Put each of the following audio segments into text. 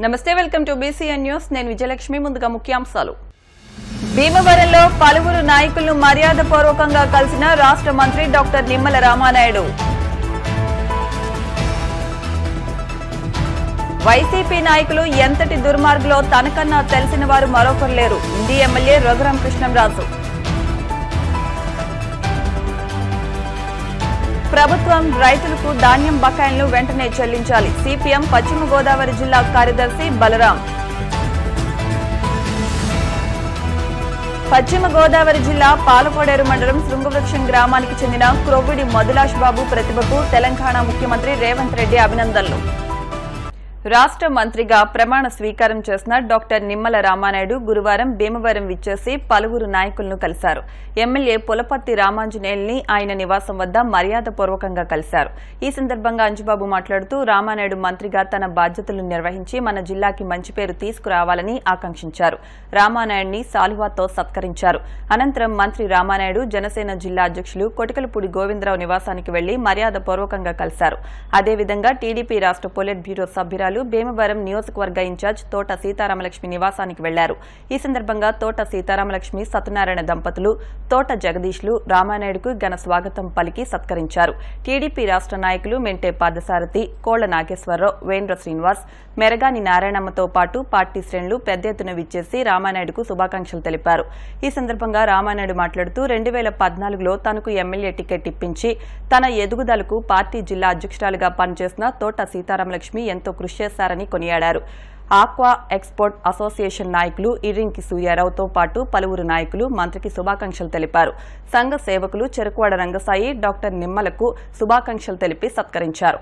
నమస్తే, welcome to BCN news. నేను విజయలక్ష్మి. ముందుగా ముఖ్యాంశాలు. భీమవరంలో పలువురు నాయకులను మర్యాదపూర్వకంగా కలిసిన రాష్ట్ర మంత్రి డాక్టర్ నిమ్మల రామానాయుడు. వైసీపీ నాయకులు ఎంతటి దుర్మార్గులో తనకన్నా తెలిసిన వారు మరొకరు లేరు. ఇండి ఎమ్మెల్యే రఘురాం కృష్ణంరాజు. ప్రభుత్వం రైతులకు ధాన్యం బకాయిలను వెంటనే చెల్లించాలి. సిపిఎం పశ్చిమ గోదావరి జిల్లా కార్యదర్శి బలరాం. పశ్చిమ గోదావరి జిల్లా పాలకోడేరు మండలం శృంగవృక్షం గ్రామానికి చెందిన క్రొవ్విడి మధులాష్ బాబు ప్రతిభకు తెలంగాణ ముఖ్యమంత్రి రేవంత్ రెడ్డి అభినందనలు. రాష్ట్ర మంత్రిగా ప్రమాణ స్వీకారం చేసిన డాక్టర్ నిమ్మల రామానాయుడు గురువారం భీమవరం విచ్చేసి పలువురు నాయకులను కలిశారు. ఎమ్మెల్యే పులపర్తి రామాంజనేయుల్ని ఆయన నివాసం వద్ద మర్యాదపూర్వకంగా కలిశారు. ఈ సందర్భంగా అంజుబాబు మాట్లాడుతూ రామానాయుడు మంత్రిగా తన బాధ్యతలు నిర్వహించి మన జిల్లాకి మంచి పేరు తీసుకురావాలని ఆకాంక్షించారు. రామానాయుడిని సాలువాతో సత్కరించారు. అనంతరం మంత్రి రామానాయుడు జనసేన జిల్లా అధ్యక్షులు కొటికలపూడి గోవిందరావు నివాసానికి వెళ్లి మర్యాదపూర్వకంగా కలిశారు. అదేవిధంగా టీడీపీ రాష్ట్ర పొలిట్ బ్యూరో సభ్యురాలు భీమవరం నియోజకవర్గ ఇన్ఛార్జ్ తోట సీతారామలక్ష్మి నివాసానికి వెళ్లారు. ఈ సందర్భంగా తోట సీతారామలక్ష్మి సత్యనారాయణ దంపతులు, తోట జగదీష్లు రామానాయుడుకు ఘన స్వాగతం పలికి సత్కరించారు. టీడీపీ రాష్ట్ర నాయకులు మెంటే పార్థసారథి, కోళ్ల నాగేశ్వరరావు, వేంద్ర శ్రీనివాస్, మెరగాని నారాయణమ్మతో పాటు పార్టీ శ్రేణులు పెద్ద ఎత్తున విచ్చేసి రామానాయుడుకు శుభాకాంక్షలు తెలిపారు. ఈ సందర్భంగా రామానాయుడు మాట్లాడుతూ 2014లో తనకు ఎమ్మెల్యే టికెట్ ఇప్పించి తన ఎదుగుదలకు పార్టీ జిల్లా అధ్యక్షురాలుగా పనిచేసిన తోట సీతారామలక్ష్మి ఎంతో కృషి చేశారని కొనియాడారు. ఆక్వా ఎక్స్పోర్ట్ అసోసియేషన్ నాయకులు ఇర్రింకి సూర్యారావుతో పాటు పలువురు నాయకులు మంత్రికి శుభాకాంక్షలు తెలిపారు. సంఘ సేవకులు చెరుకువాడ రంగసాయి డాక్టర్ నిమ్మలకు శుభాకాంక్షలు తెలిపి సత్కరించారు.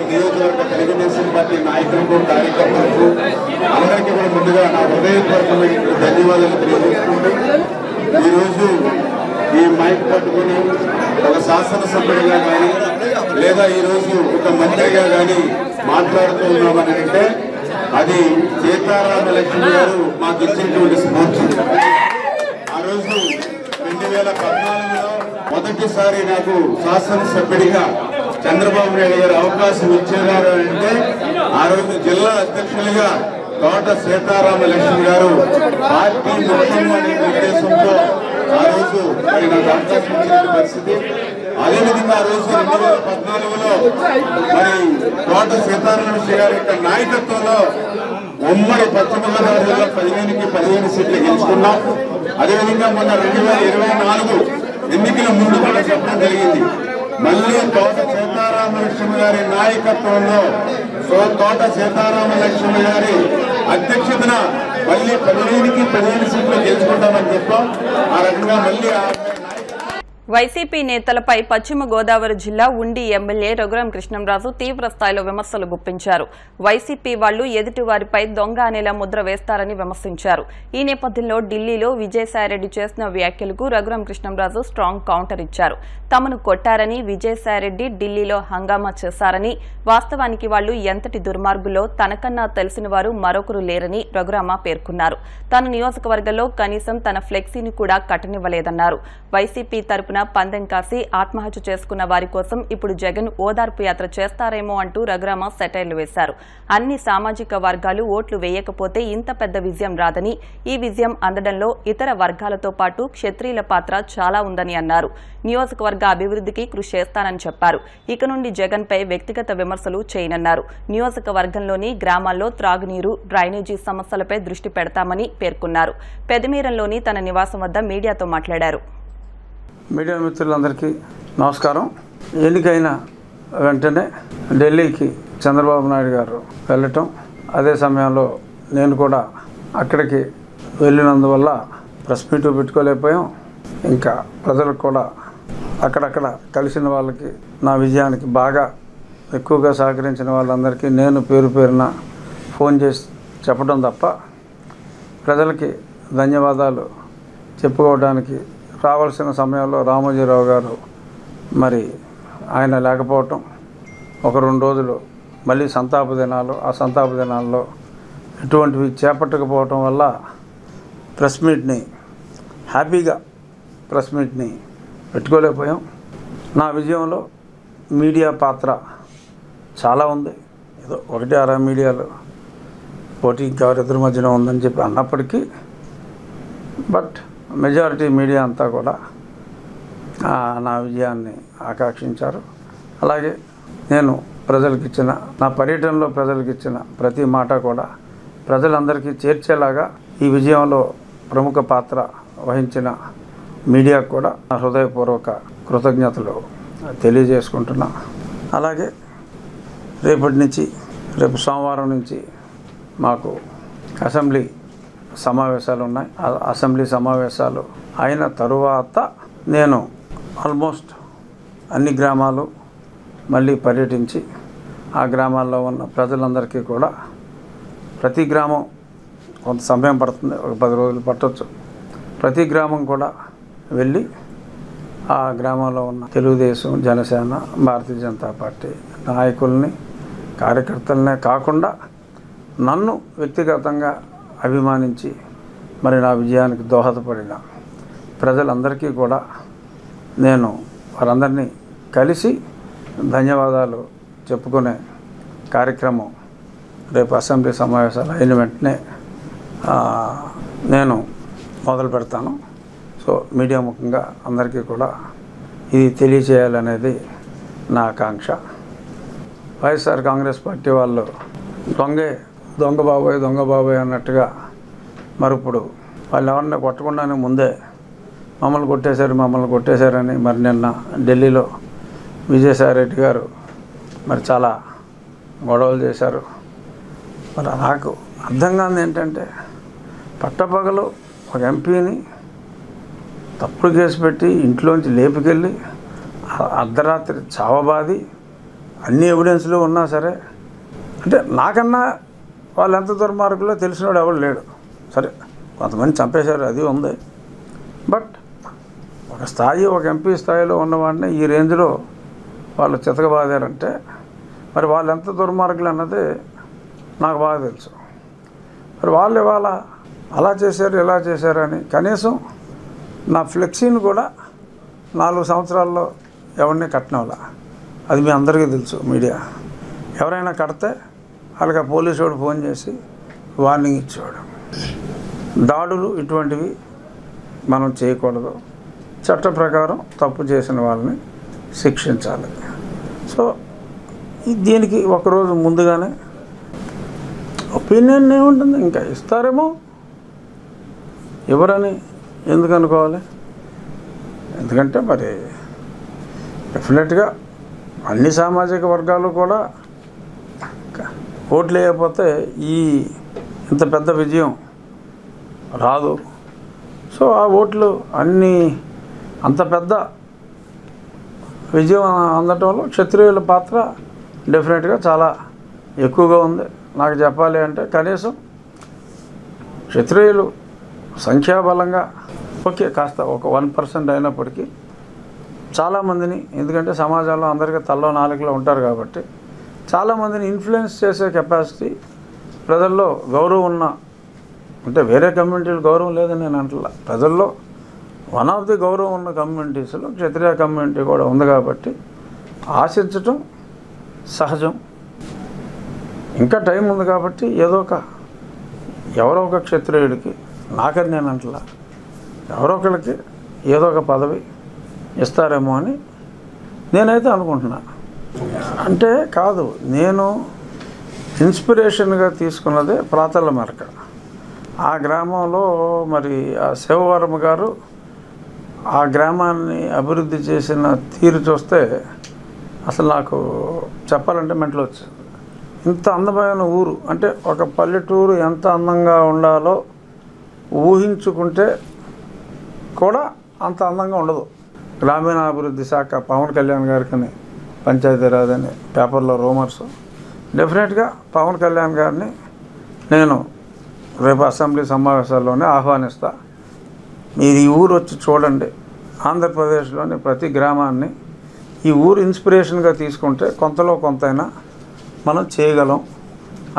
నియోజకవర్గ తెలుగుదేశం పార్టీ నాయకులకు, కార్యకర్తలకు అందరికీ కూడా ముందుగా నా హృదయపూర్వకమైన ధన్యవాదాలు తెలియజేసుకుంటూ ఈరోజు ఈ మైక్ పట్టుకుని ఒక శాసనసభ్యుడిగా కానీ లేదా ఈరోజు ఒక మంత్రిగా కానీ మాట్లాడుతూ ఉన్నామని అంటే అది సీతారామలక్ష్మి గారు మాకు ఇచ్చినటువంటి స్ఫూర్తి. ఆ రోజు 2014లో మొదటిసారి నాకు శాసనసభ్యుడిగా చంద్రబాబు నాయుడు గారు అవకాశం ఇచ్చారు అంటే ఆ రోజు జిల్లా అధ్యక్షులుగా తోట సీతారామలక్ష్మి గారు పార్టీ ముఖ్యం అనే ఉద్దేశంతో ఆ రోజు నాకు అవకాశం ఇచ్చిన పరిస్థితి. అదేవిధంగా ఆ రోజు 2014లో మరి తోట సీతారామలక్ష్మి గారి యొక్క నాయకత్వంలో ఉమ్మడి పశ్చిమ గోదావరి జిల్లా 15కి 15 సీట్లు గెలుచుకున్నాం. అదేవిధంగా మొన్న 2024 ఎన్నికల ముందు కూడా చెప్పడం జరిగింది. మళ్లీ తోట సీతారామలక్ష్మి గారి నాయకత్వంలో తోట సీతారామలక్ష్మి గారి అధ్యక్షతన మళ్లీ 15కి 15 సీట్లు గెలుచుకుంటామని చెప్పాం. ఆ రకంగా మళ్లీ వైసీపీ నేతలపై పశ్చిమ గోదావరి జిల్లా ఉండి ఎమ్మెల్యే రఘురాం కృష్ణంరాజు తీవ్ర స్థాయిలో విమర్శలు గుప్పించారు. వైసీపీ వాళ్లు ఎదుటివారిపై దొంగ అనేలా ముద్ర వేస్తారని విమర్శించారు. ఈ నేపథ్యంలో ఢిల్లీలో విజయసాయిరెడ్డి చేసిన వ్యాఖ్యలకు రఘురాం కృష్ణంరాజు స్ట్రాంగ్ కౌంటర్ ఇచ్చారు. తమను కొట్టారని, విజయసాయిరెడ్డి ఢిల్లీలో హంగామా చేశారని, వాస్తవానికి వాళ్లు ఎంతటి దుర్మార్గులో తనకన్నా తెలిసిన వారు మరొకరు లేరని రఘురామ పేర్కొన్నారు. తన నియోజకవర్గంలో కనీసం తన ఫ్లెక్సీని కూడా కట్టనివ్వలేదన్నారు. వైసీపీ తరపున తరపున పందెం కాసి ఆత్మహత్య చేసుకున్న వారి కోసం ఇప్పుడు జగన్ ఓదార్పు యాత్ర చేస్తారేమో అంటూ రఘురామ సెటైర్లు వేశారు. అన్ని సామాజిక వర్గాలు ఓట్లు వేయకపోతే ఇంత పెద్ద విజయం రాదని, ఈ విజయం అందడంలో ఇతర వర్గాలతో పాటు క్షత్రియుల పాత్ర చాలా ఉందని అన్నారు. నియోజకవర్గ అభివృద్ధికి కృషి చేస్తానని చెప్పారు. ఇక నుండి జగన్ పై వ్యక్తిగత విమర్శలు చేయనన్నారు. నియోజకవర్గంలోని గ్రామాల్లో త్రాగునీరు, డ్రైనేజీ సమస్యలపై దృష్టి పెడతామని పేర్కొన్నారు. పెదమీరంలోని తన నివాసం వద్ద మీడియాతో మాట్లాడారు. మీడియా మిత్రులందరికీ నమస్కారం. ఎన్నికైన వెంటనే ఢిల్లీకి చంద్రబాబు నాయుడు గారు వెళ్ళటం, అదే సమయంలో నేను కూడా అక్కడికి వెళ్ళినందువల్ల ప్రెస్ మీట్ పెట్టుకోలేకపోయాం. ఇంకా ప్రజలకు కూడా అక్కడక్కడ కలిసిన వాళ్ళకి, నా విజయానికి బాగా ఎక్కువగా సహకరించిన వాళ్ళందరికీ నేను పేరు పేరున ఫోన్ చేసి చెప్పడం తప్ప ప్రజలకి ధన్యవాదాలు చెప్పుకోవడానికి రావాల్సిన సమయంలో రామోజీరావు గారు మరి ఆయన లేకపోవటం, ఒక 2 రోజులు మళ్ళీ సంతాప దినాలు, ఆ సంతాప దినాల్లో ఎటువంటివి చేపట్టకపోవటం వల్ల ప్రెస్ మీట్ని హ్యాపీగా పెట్టుకోలేకపోయాం. నా విజయంలో మీడియా పాత్ర చాలా ఉంది. ఏదో 1-6 మీడియాలు పోటీ ఇంకెవరిద్దరి మధ్యన ఉందని చెప్పి అన్నప్పటికీ, బట్ మెజారిటీ మీడియా అంతా కూడా నా విజయాన్ని ఆకాంక్షించారు. అలాగే నేను నా పర్యటనలో ప్రజలకు ఇచ్చిన ప్రతి మాట కూడా ప్రజలందరికీ చేర్చేలాగా ఈ విజయంలో ప్రముఖ పాత్ర వహించిన మీడియాకు కూడా నా హృదయపూర్వక కృతజ్ఞతలు తెలియజేసుకుంటున్నా. అలాగే రేపు సోమవారం నుంచి మాకు అసెంబ్లీ సమావేశాలు ఉన్నాయి. అసెంబ్లీ సమావేశాలు అయిన తరువాత నేను ఆల్మోస్ట్ అన్ని గ్రామాలు మళ్ళీ పర్యటించి ఆ గ్రామాల్లో ఉన్న ప్రజలందరికీ కూడా, ప్రతి గ్రామం కొంత సమయం పడుతుంది, ఒక 10 రోజులు పట్టవచ్చు, ప్రతి గ్రామం కూడా వెళ్ళి ఆ గ్రామంలో ఉన్న తెలుగుదేశం, జనసేన, భారతీయ జనతా పార్టీ నాయకుల్ని, కార్యకర్తలనే కాకుండా నన్ను వ్యక్తిగతంగా అభిమానించి మరి నా విజయానికి దోహదపడిన ప్రజలందరికీ కూడా నేను వారందరినీ కలిసి ధన్యవాదాలు చెప్పుకునే కార్యక్రమం రేపు అసెంబ్లీ సమావేశాలు అయిన వెంటనే నేను మొదలు పెడతాను. సో మీడియా ముఖంగా అందరికీ కూడా ఇది తెలియచేయాలనేది నా ఆకాంక్ష. వైఎస్ఆర్ కాంగ్రెస్ పార్టీ వాళ్ళు దొంగ బాబాయ్ అన్నట్టుగా మరి ఇప్పుడు వాళ్ళు ఎవరిని కొట్టకుండానే ముందే మమ్మల్ని కొట్టేశారని మరి నిన్న ఢిల్లీలో విజయసాయిరెడ్డి గారు మరి చాలా గొడవలు చేశారు. మరి నాకు అర్థం కాదు ఏంటంటే, పట్టపగలు ఒక ఎంపీని తప్పుడు కేసు పెట్టి ఇంట్లోంచి లేపుకెళ్ళి అర్ధరాత్రి చావబాది అన్ని ఎవిడెన్స్లు ఉన్నా సరే, అంటే నాకన్నా వాళ్ళు ఎంత దుర్మార్గులో తెలిసినోడు ఎవరు లేడు. సరే కొంతమంది చంపేశారు, అది ఉంది. బట్ ఒక ఎంపీ స్థాయిలో ఉన్నవాడిని ఈ రేంజ్లో వాళ్ళు చితకబాదారంటే మరి వాళ్ళు ఎంత దుర్మార్గులు అన్నది నాకు బాగా తెలుసు. మరి వాళ్ళు ఇవాళ అలా చేశారు ఇలా చేశారని కనీసం నా ఫ్లెక్సీని కూడా 4 సంవత్సరాల్లో ఎవరిని కట్టినవాళ్ళ, అది మీ అందరికీ తెలుసు. మీడియా ఎవరైనా కడితే వాళ్ళకి ఆ పోలీసు వాడు ఫోన్ చేసి వార్నింగ్ ఇచ్చేవాడు. దాడులు ఇటువంటివి మనం చేయకూడదు. చట్ట ప్రకారం తప్పు చేసిన వాళ్ళని శిక్షించాలి. సో దీనికి ఒకరోజు ముందుగానే ఒపీనియన్ ఏముంటుంది, ఇంకా ఇస్తారేమో, ఎవరని ఎందుకు అనుకోవాలి. ఎందుకంటే మరి డెఫినెట్గా అన్ని సామాజిక వర్గాలు కూడా ఓట్లు వేయకపోతే ఇంత పెద్ద విజయం రాదు. సో ఆ ఓట్లు అంత పెద్ద విజయం అందటంలో క్షత్రియుల పాత్ర డెఫినెట్గా చాలా ఎక్కువగా ఉంది. నాకు చెప్పాలి అంటే కనీసం క్షత్రియులు సంఖ్యాబలంగా ఓకే కాస్త ఒక 1% అయినప్పటికీ చాలామందిని, ఎందుకంటే సమాజంలో అందరికీ తల్లో నాలుగులో ఉంటారు కాబట్టి చాలామందిని ఇన్ఫ్లుయెన్స్ చేసే కెపాసిటీ ప్రజల్లో గౌరవం ఉన్న, అంటే వేరే కమ్యూనిటీలు గౌరవం లేదని నేను అంటలా, ప్రజల్లో వన్ ఆఫ్ ది గౌరవం ఉన్న కమ్యూనిటీస్లో క్షత్రియ కమ్యూనిటీ కూడా ఉంది కాబట్టి ఆశించటం సహజం. ఇంకా టైం ఉంది కాబట్టి ఎవరో ఒక క్షత్రియుడికి, నాకని నేను అంటలా, ఎవరో ఒకరికి ఏదో ఒక పదవి ఇస్తారేమో అని నేనైతే అనుకుంటున్నాను. అంటే కాదు, నేను ఇన్స్పిరేషన్గా తీసుకున్నదే ప్రాతల మెరక. ఆ గ్రామంలో మరి ఆ శివవర్మ గారు ఆ గ్రామాన్ని అభివృద్ధి చేసిన తీరు చూస్తే అసలు నాకు చెప్పాలంటే మెంటలు వచ్చింది. ఇంత అందమైన ఊరు అంటే ఒక పల్లెటూరు ఎంత అందంగా ఉండాలో ఊహించుకుంటే కూడా అంత అందంగా ఉండదు. గ్రామీణాభివృద్ధి శాఖ పవన్ కళ్యాణ్ గారికి పంచాయతీరాజ్ అని పేపర్లో రూమర్స్. డెఫినెట్గా పవన్ కళ్యాణ్ గారిని నేను రేపు అసెంబ్లీ సమావేశాల్లోనే ఆహ్వానిస్తా. మీరు ఈ ఊరు వచ్చి చూడండి, ఆంధ్రప్రదేశ్లోని ప్రతి గ్రామాన్ని ఈ ఊరు ఇన్స్పిరేషన్గా తీసుకుంటే కొంతలో కొంతైనా మనం చేయగలం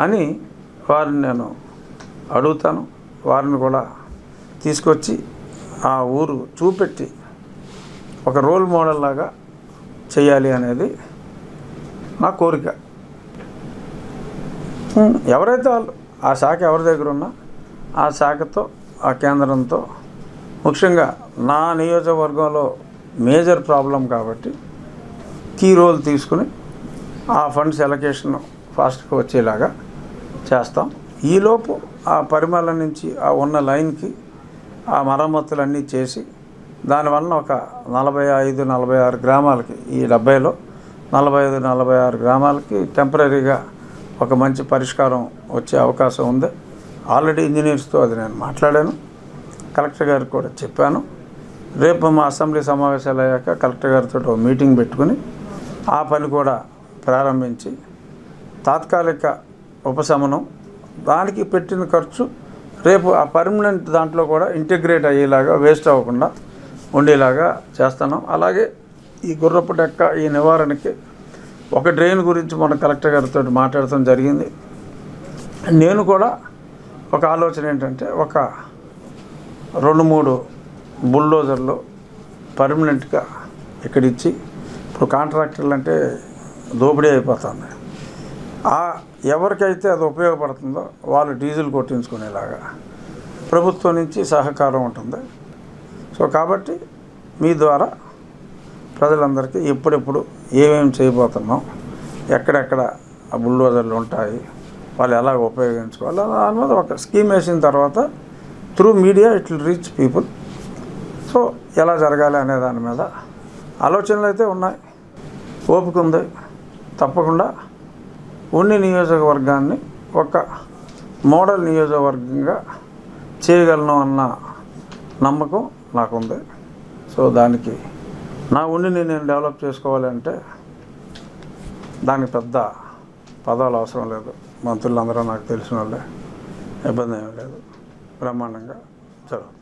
అని వారిని నేను అడుగుతాను. వారిని కూడా తీసుకొచ్చి ఆ ఊరు చూపెట్టి ఒక రోల్ మోడల్ లాగా చేయాలి అనేది నా కోరిక. ఎవరైతే వాళ్ళు ఆ శాఖ ఎవరి దగ్గర ఉన్నా ఆ శాఖతో, ఆ కేంద్రంతో, ముఖ్యంగా నా నియోజకవర్గంలో మేజర్ ప్రాబ్లం కాబట్టి కీ రోల్ తీసుకుని ఆ ఫండ్స్ ఎలకేషన్ ఫాస్ట్గా వచ్చేలాగా చేస్తాం. ఈలోపు ఆ పరిమళ నుంచి ఆ ఉన్న లైన్కి ఆ మరమ్మతులన్నీ చేసి దానివల్ల ఒక 45-46 గ్రామాలకి, ఈ 70లో 45-46 గ్రామాలకి టెంపరీగా ఒక మంచి పరిష్కారం వచ్చే అవకాశం ఉంది. ఆల్రెడీ ఇంజనీర్స్తో అది నేను మాట్లాడాను, కలెక్టర్ గారికి కూడా చెప్పాను. రేపు మా అసెంబ్లీ సమావేశాలు అయ్యాక కలెక్టర్ గారితో ఒక మీటింగ్ పెట్టుకుని ఆ పని కూడా ప్రారంభించి తాత్కాలిక ఉపశమనం, దానికి పెట్టిన ఖర్చు రేపు ఆ పర్మనెంట్ దాంట్లో కూడా ఇంటిగ్రేట్ అయ్యేలాగా, వేస్ట్ అవ్వకుండా ఉండేలాగా చేస్తున్నాం. అలాగే ఈ గుర్రపు డెక్క ఈ నివారణకి ఒక డ్రైన్ గురించి మన కలెక్టర్ గారితో మాట్లాడటం జరిగింది. నేను కూడా ఒక ఆలోచన ఏంటంటే ఒక 2-3 బుల్డోజర్లు పర్మనెంట్గా ఇక్కడిచ్చి, ఇప్పుడు కాంట్రాక్టర్లు అంటే దోపిడీ అయిపోతుంది, ఎవరికైతే అది ఉపయోగపడుతుందో వాళ్ళు డీజిల్ కొట్టించుకునేలాగా ప్రభుత్వం నుంచి సహకారం ఉంటుంది. సో కాబట్టి మీ ద్వారా ప్రజలందరికీ ఎప్పుడెప్పుడు ఏమేమి చేయబోతున్నాం, ఎక్కడెక్కడ బుల్డోజర్లు ఉంటాయి, వాళ్ళు ఎలా ఉపయోగించుకోవాలి, దాని మీద ఒక స్కీమ్ వేసిన తర్వాత through media it will reach people. So ఎలా జరగాలి అనే దాని మీద ఆలోచనలు అయితే ఉన్నాయి, ఓపిక ఉంది. తప్పకుండా ఉన్ని నియోజకవర్గాన్ని ఒక మోడల్ నియోజకవర్గంగా చేయగలను అన్న నమ్మకం నాకుంది. సో దానికి నా ఉండిని నేను డెవలప్ చేసుకోవాలంటే దానికి పెద్ద పదాలు అవసరం లేదు, మంత్రులందరూ నాకు తెలిసిన వాళ్ళే, ఇబ్బంది ఏమీ లేదు, బ్రహ్మాండంగా జరుగుతుంది.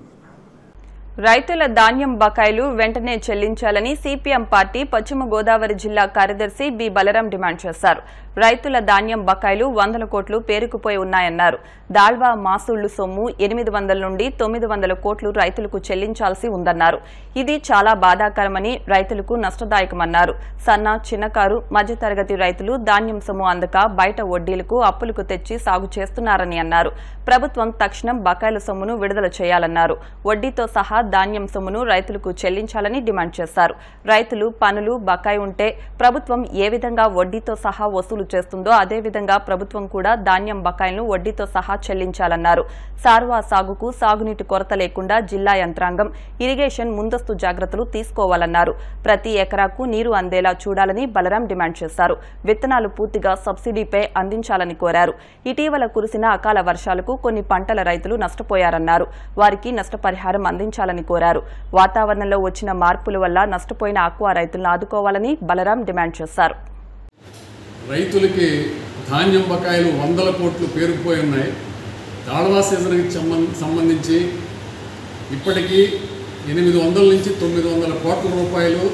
రైతుల ధాన్యం బకాయిలు వెంటనే చెల్లించాలని సిపిఎం పార్టీ పశ్చిమ గోదావరి జిల్లా కార్యదర్శి బి బలరాం డిమాండ్ చేశారు. రైతుల ధాన్యం బకాయిలు 100 కోట్లు పేరుకుపోయి ఉన్నాయన్నారు. దాళ్వా మాసూళ్లు సొమ్ము 800 నుండి 900 కోట్లు రైతులకు చెల్లించాల్సి ఉందన్నారు. ఇది చాలా బాధాకరమని, రైతులకు నష్టదాయకమన్నారు. సన్న, చిన్నకారు, మధ్యతరగతి రైతులు ధాన్యం సొమ్ము అందక బయట వడ్డీలకు, అప్పులకు తెచ్చి సాగు చేస్తున్నారని అన్నారు. ప్రభుత్వం తక్షణం బకాయిల సొమ్మును విడుదల చేయాలన్నారు. వడ్డీతో సహా ధాన్యం సొమ్మును రైతులకు చెల్లించాలని డిమాండ్ చేశారు. రైతులు పనులు బకాయి ఉంటే ప్రభుత్వం ఏ విధంగా వడ్డీతో సహా వసూలు చేస్తుందో అదేవిధంగా ప్రభుత్వం కూడా ధాన్యం బకాయిలను వడ్డీతో సహా చెల్లించాలన్నారు. సార్వా సాగుకు సాగునీటి కొరత లేకుండా జిల్లా యంత్రాంగం ఇరిగేషన్ ముందస్తు జాగ్రత్తలు తీసుకోవాలన్నారు. ప్రతి ఎకరాకు నీరు అందేలా చూడాలని బలరాం డిమాండ్ చేశారు. విత్తనాలు పూర్తిగా సబ్సిడీపై అందించాలని కోరారు. ఇటీవల కురిసిన అకాల వర్షాలకు కొన్ని పంటల రైతులు నష్టపోయారన్నారు. వారికి నష్టపరిహారం అందించాలని కోరారు. వాతావరణంలో వచ్చిన మార్పుల వల్ల నష్టపోయిన ఆక్వా రైతులను ఆదుకోవాలని బలరాం డిమాండ్ చేశారు. రైతులకి ధాన్యం బకాయిలు 100 కోట్లు పేరుకుపోయి ఉన్నాయి. దాళ్వా సీజన్కి సంబంధించి ఇప్పటికీ 800 నుంచి 900 కోట్ల రూపాయలు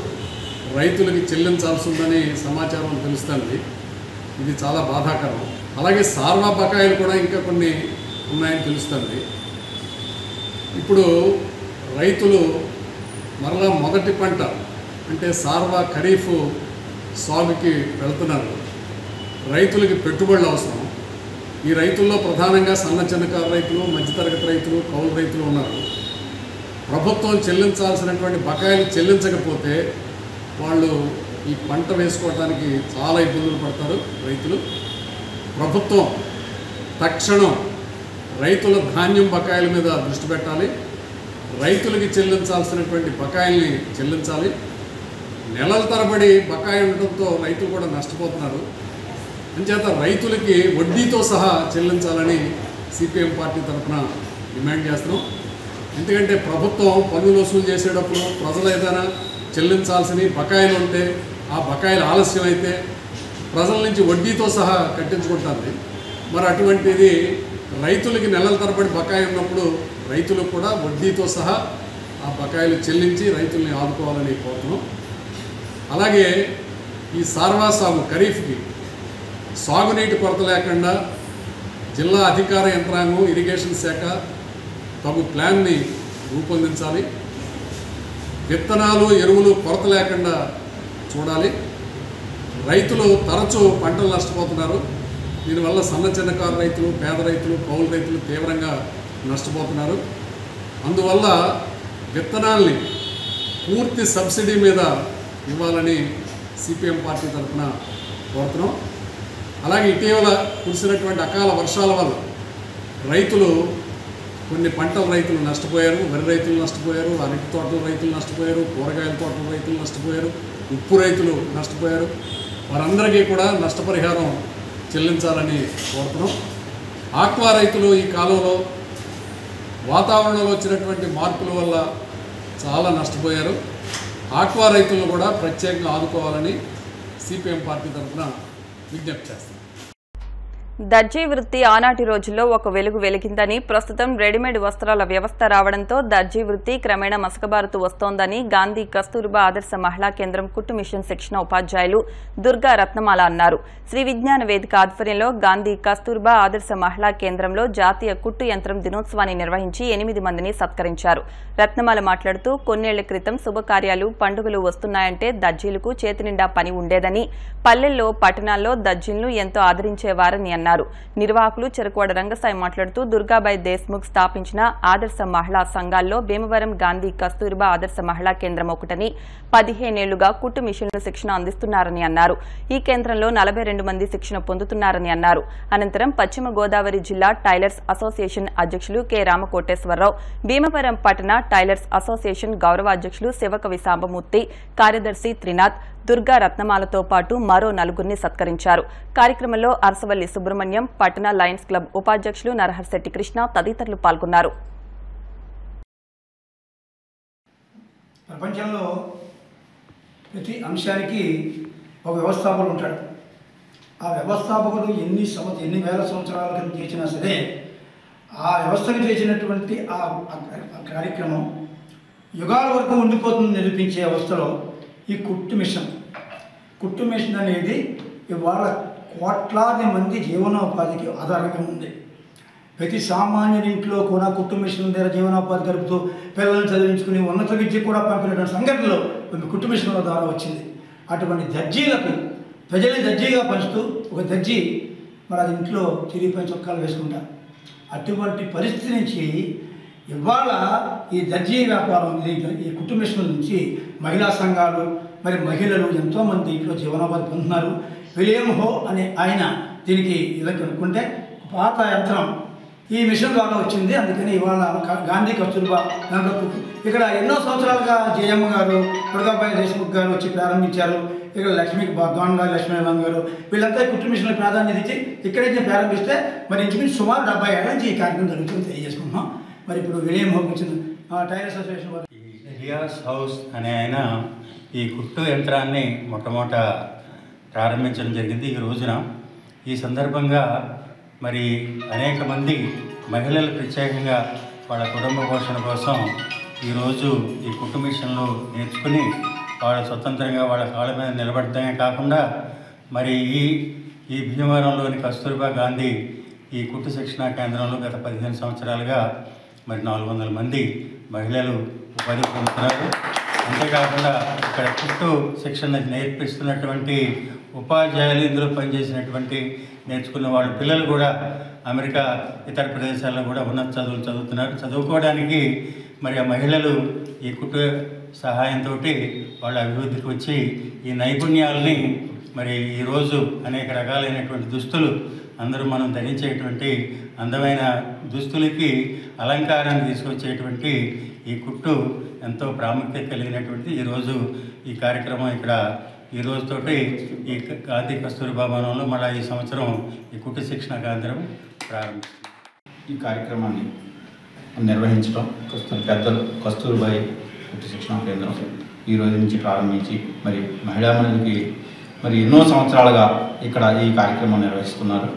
రైతులకి చెల్లించాల్సి ఉందని సమాచారం తెలుస్తుంది. ఇది చాలా బాధాకరం. అలాగే సార్వా బకాయిలు కూడా ఇంకా కొన్ని ఉన్నాయని తెలుస్తుంది. ఇప్పుడు రైతులు మరలా మొదటి పంట అంటే సార్వా ఖరీఫ్ సాగుకి వెళ్తున్నారు. రైతులకి పెట్టుబడులు అవసరం. ఈ రైతుల్లో ప్రధానంగా సన్న చిన్నకారు రైతులు, మధ్యతరగతి రైతులు, కౌలు రైతులు ఉన్నారు. ప్రభుత్వం చెల్లించాల్సినటువంటి బకాయిలు చెల్లించకపోతే వాళ్ళు ఈ పంట వేసుకోవడానికి చాలా ఇబ్బందులు పడతారు రైతులు. ప్రభుత్వం తక్షణం రైతుల ధాన్యం బకాయిల మీద దృష్టి పెట్టాలి. రైతులకి చెల్లించాల్సినటువంటి బకాయిల్ని చెల్లించాలి. నెలల తరబడి బకాయి ఉండటంతో రైతులు కూడా నష్టపోతున్నారు. అంచేత రైతులకి వడ్డీతో సహా చెల్లించాలని సిపిఎం పార్టీ తరఫున డిమాండ్ చేస్తున్నాం. ఎందుకంటే ప్రభుత్వం పన్నులు వసూలు చేసేటప్పుడు ప్రజలు ఏదైనా చెల్లించాల్సిన బకాయిలు ఉంటే ఆ బకాయిలు ఆలస్యం అయితే ప్రజల నుంచి వడ్డీతో సహా కట్టించుకుంటుంది. మరి అటువంటిది రైతులకి నెలల తరబడి బకాయి ఉన్నప్పుడు రైతులకు కూడా వడ్డీతో సహా ఆ బకాయిలు చెల్లించి రైతుల్ని ఆదుకోవాలని కోరుతున్నాం. అలాగే ఈ సార్వా సాగు ఖరీఫ్కి సాగునీటి కొరత లేకుండా జిల్లా అధికార యంత్రాంగం, ఇరిగేషన్ శాఖ తగు ప్లాన్ని రూపొందించాలి. విత్తనాలు, ఎరువులు కొరత లేకుండా చూడాలి. రైతులు తరచూ పంటలు నష్టపోతున్నారు. దీనివల్ల సన్న చిన్నకారు రైతులు, పేద రైతులు, కౌలు రైతులు తీవ్రంగా నష్టపోతున్నారు. అందువల్ల విత్తనాల్ని పూర్తి సబ్సిడీ మీద ఇవ్వాలని సిపిఎం పార్టీ తరఫున కోరుతున్నాం. అలాగే ఇటీవల కురిసినటువంటి అకాల వర్షాల వల్ల రైతులు కొన్ని పంటల రైతులు నష్టపోయారు. వరి రైతులు నష్టపోయారు, అరటి తోటల రైతులు నష్టపోయారు, కూరగాయల తోటల రైతులు నష్టపోయారు, ఉప్పు రైతులు నష్టపోయారు. వారందరికీ కూడా నష్టపరిహారం చెల్లించాలని కోరుతున్నాం. ఆక్వా రైతులు ఈ కాలంలో వాతావరణంలో వచ్చినటువంటి మార్పుల వల్ల చాలా నష్టపోయారు. ఆక్వా రైతులను కూడా ప్రత్యేకంగా ఆదుకోవాలని సిపిఎం పార్టీ తరఫున విజ్ఞప్తి చేస్తాం. దర్జీ వృత్తి ఆనాటి రోజుల్లో ఒక వెలుగు వెలిగిందని, ప్రస్తుతం రెడీమేడ్ వస్త్రాల వ్యవస్థ రావడంతో దర్జీ వృత్తి క్రమేణా మసకబారుతూ వస్తోందని గాంధీ కస్తూర్బా ఆదర్శ మహిళా కేంద్రం కుట్టు మిషన్ శిక్షణ ఉపాధ్యాయులు దుర్గా రత్నమాల అన్నారు. శ్రీ విజ్ఞాన వేదిక ఆధ్వర్యంలో గాంధీ కస్తూర్బా ఆదర్శ మహిళా కేంద్రంలో జాతీయ కుట్టు యంత్రం దినోత్సవాన్ని నిర్వహించి 8 మందిని సత్కరించారు. రత్నమాల మాట్లాడుతూ కొన్నేళ్ల క్రితం శుభకార్యాలు, పండుగలు వస్తున్నాయంటే దర్జీలకు చేతినిండా పని ఉండేదని, పల్లెల్లో, పట్టణాల్లో దర్జీలను ఎంతో ఆదరించేవారని అన్నారు. నిర్వాహకులు చెరుకువాడ రంగసాయి మాట్లాడుతూ దుర్గాబాయి దేశ్ముఖ్ స్థాపించిన ఆదర్శ మహిళా సంఘాల్లో భీమవరం గాంధీ కస్తూర్బా ఆదర్శ మహిళా కేంద్రం ఒకటని, 15 ఏళ్లుగా కుట్టు మిషన్ల శిక్షణ అందిస్తున్నారని అన్నారు. ఈ కేంద్రంలో 42 మంది శిక్షణ పొందుతున్నారని అన్నారు. అనంతరం పశ్చిమ గోదావరి జిల్లా టైలర్స్ అసోసియేషన్ అధ్యక్షులు కె రామకోటేశ్వరరావు, భీమవరం పట్టణ టైలర్స్ అసోసియేషన్ గౌరవ అధ్యక్షులు శివకవి సాంబమూర్తి, కార్యదర్శి త్రినాథ్, దుర్గా రత్నమాలతో పాటు మరో 4గురిని సత్కరించారు. కార్యక్రమంలో అరసవల్లి సుబ్రహ్మణ్యం, పట్టణ లయన్స్ క్లబ్ ఉపాధ్యక్షులు నరహర్శెట్టి కృష్ణ తదితరులు పాల్గొన్నారు. ప్రపంచంలో ప్రతి అంశానికి ఒక వ్యవస్థాపకుడు ఉంటాడు. ఆ వ్యవస్థాపకుడు ఎన్ని వేల సంవత్సరాల క్రితం చేసినా సరే ఆ వ్యవస్థకు చేసినటువంటి ఆ కార్యక్రమం యుగాల వరకు ఉండిపోతుంది నిరూపించే వ్యవస్థలో ఈ కుట్టు మిషన్ అనేది ఇవాళ కోట్లాది మంది జీవనోపాధికి ఆధారంగా ఉంది. ప్రతి సామాన్యుడి ఇంట్లో కూడా కుట్టు మిషన్ ద్వారా జీవనోపాధి గడుపుతూ పిల్లల్ని చదివించుకుని ఉన్నత విద్య కూడా పంపినటువంటి సంఘటనలు కుట్టు మిషన్ల ద్వారా వచ్చింది. అటువంటి దర్జీలకు ప్రజల్ని దర్జీగా పంచుతూ ఒక దర్జీ మరి అది ఇంట్లో చిరిగిపోయిన చొక్కాలు వేసుకుంటారు. అటువంటి పరిస్థితి నుంచి ఇవాళ ఈ దర్జీ వ్యాపారం, ఈ కుట్టు మిషన్ల నుంచి మహిళా సంఘాలు, మరి మహిళలు ఎంతోమంది ఇంట్లో జీవనోపాధి పొందుతున్నారు. విలియం హో అనే ఆయన దీనికి ఇలా కనుక్కుంటే పాత యంత్రం ఈ మిషన్ ద్వారా వచ్చింది. అందుకని ఇవాళ గాంధీ కస్తూర్బా ఇక్కడ ఎన్నో సంవత్సరాలుగా జయమ్మ గారు, దుర్గాబాయి దేశ్ముఖ్ గారు వచ్చి ప్రారంభించారు. ఇక్కడ భగవాన్ గారు, లక్ష్మీనారాయణ గారు వీళ్ళంతా కుట్టు మిషన్ల ప్రాధాన్యత ఇచ్చి ఇక్కడైతే ప్రారంభిస్తే మరి ఇంచుమించు సుమారు 70 ఏళ్ళ నుంచి ఈ కార్యక్రమం జరుగుతుంది తెలియజేసుకుంటున్నాం. మరి ఇప్పుడు విలియం హోప్ వచ్చిన టైలర్స్ అసోసియేషన్ వారు ఎలియాస్ హౌస్ అనే ఆయన ఈ కుట్టు యంత్రాన్ని మొట్టమొదట ప్రారంభించడం జరిగింది ఈ రోజున. ఈ సందర్భంగా మరి అనేక మంది మహిళలు ప్రత్యేకంగా వాళ్ళ కుటుంబ పోషణ కోసం ఈరోజు ఈ కుట్టు మిషన్లు నేర్చుకుని వాళ్ళు స్వతంత్రంగా వాళ్ళ కాళ్ళ మీద నిలబడటమే కాకుండా మరి ఈ భీమవరంలోని కస్తూర్బా గాంధీ ఈ కుట్టు శిక్షణా కేంద్రంలో గత 15 సంవత్సరాలుగా మరి 400 మంది మహిళలు ఉపాధి పొందుతున్నారు. అంతేకాకుండా ఇక్కడ కుట్టు శిక్షణ నేర్పిస్తున్నటువంటి ఉపాధ్యాయులు, ఇందులో పనిచేసినటువంటి నేర్చుకున్న వాళ్ళ పిల్లలు కూడా అమెరికా ఇతర ప్రదేశాల్లో కూడా ఉన్నత చదువులు చదువుతున్నారు. చదువుకోవడానికి మరి ఆ మహిళలు ఈ కుట్టు సహాయంతో వాళ్ళ అభివృద్ధికి వచ్చి ఈ నైపుణ్యాలని మరి ఈరోజు అనేక రకాలైనటువంటి దుస్తులు అందరూ మనం ధరించేటువంటి అందమైన దుస్తులకి అలంకారాన్ని తీసుకొచ్చేటువంటి ఈ కుట్టు ఎంతో ప్రాముఖ్యత కలిగినటువంటి ఈరోజు ఈ కార్యక్రమం ఇక్కడ ఈ రోజుతోటి ఈ గాంధీ కస్తూర్బా భవనంలో మళ్ళీ ఈ సంవత్సరం ఈ కుట్టు శిక్షణ కేంద్రం ప్రారంభిస్తుంది. ఈ కార్యక్రమాన్ని నిర్వహించడం పెద్దలు కస్తూర్బాయి కుట్టు శిక్షణ కేంద్రం ఈ రోజు నుంచి ప్రారంభించి మరి మహిళామణులకి మరి ఎన్నో సంవత్సరాలుగా ఇక్కడ ఈ కార్యక్రమం నిర్వహిస్తున్నారు.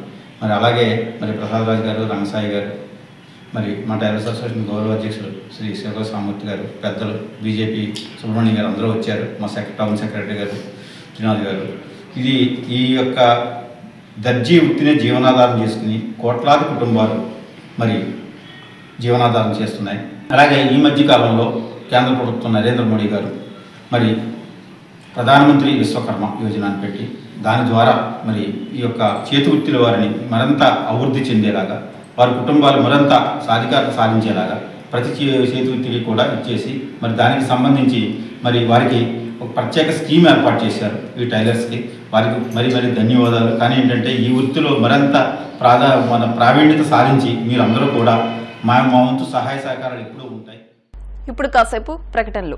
మరి అలాగే మరి ప్రసాదరాజు గారు, రంగసాయి గారు, మరి మా టైలర్స్ అసోసియేషన్ గౌరవ అధ్యక్షులు శ్రీ శివసామూర్తి గారు, పెద్దలు బీజేపీ సుబ్రహ్మణ్యం గారు అందరూ వచ్చారు. మా టౌన్ సెక్రటరీ గారు శ్రీనాథ్ గారు. ఇది ఈ యొక్క దర్జీ వృత్తిని జీవనాధారం చేసుకుని కోట్లాది కుటుంబాలు మరి జీవనాధారం చేస్తున్నాయి. అలాగే ఈ మధ్య కాలంలో కేంద్ర ప్రభుత్వం నరేంద్ర మోడీ గారు మరి ప్రధానమంత్రి విశ్వకర్మ యోజన అని పెట్టి దాని ద్వారా మరి ఈ యొక్క చేతి వృత్తుల వారిని మరింత అభివృద్ధి చెందేలాగా, వారి కుటుంబాలు మరింత సాధికారత సాధించేలాగా ప్రతి చేతి వృత్తికి కూడా ఇచ్చేసి మరి దానికి సంబంధించి మరి వారికి ఒక ప్రత్యేక స్కీమ్ ఏర్పాటు చేశారు ఈ టైలర్స్కి. వారికి మరి ధన్యవాదాలు. కానీ ఏంటంటే ఈ వృత్తిలో మరింత ప్రావీణ్యత సాధించి మీరందరూ కూడా మా వంతు సహాయ సహకారాలు ఎప్పుడూ ఉంటాయి. ఇప్పుడు కాసేపు ప్రకటనలు.